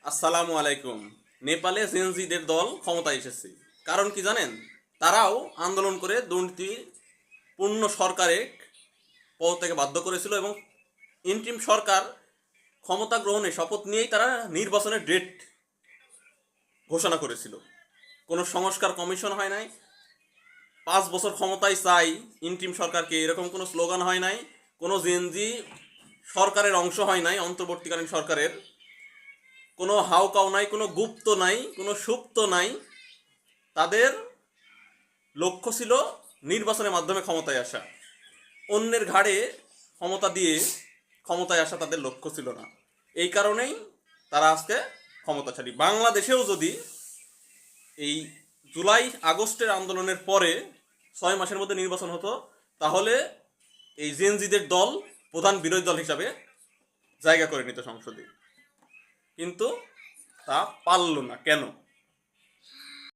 আসসালামু আলাইকুম। নেপালে জেনজিদের দল ক্ষমতায় এসেছে। কারণ কি জানেন? তারাও আন্দোলন করে দুর্নীতিপূর্ণ সরকারে পদত্যাগে বাধ্য করেছিল এবং ইন্টিম সরকার ক্ষমতা গ্রহণে শপথ নিয়েই তারা নির্বাচনের ডেট ঘোষণা করেছিল। কোনো সংস্কার কমিশন হয় নাই, 5 বছর ক্ষমতায় চাই ইন্টিম সরকারকে, এরকম কোনো স্লোগান হয় নাই, কোনো জেনজি সরকারের অংশ হয় নাই, অন্তর্বর্তীকালীন সরকারের কোনো হাউকাউ নাই, কোনো গুপ্ত নাই, কোনো সুপ্ত নাই। তাদের লক্ষ্য ছিল নির্বাচনের মাধ্যমে ক্ষমতায় আসা। অন্যের ঘাড়ে ক্ষমতা দিয়ে ক্ষমতায় আসা তাদের লক্ষ্য ছিল না। এই কারণেই তারা আজকে ক্ষমতাশালী। বাংলাদেশেও যদি এই জুলাই আগস্টের আন্দোলনের পরে 6 মাসের মধ্যে নির্বাচন হতো, তাহলে এই জেনজিদের দল প্রধান বিরোধী দল হিসাবে জায়গা করে নিত সংসদে। কিন্তু তা পারল না। কেন?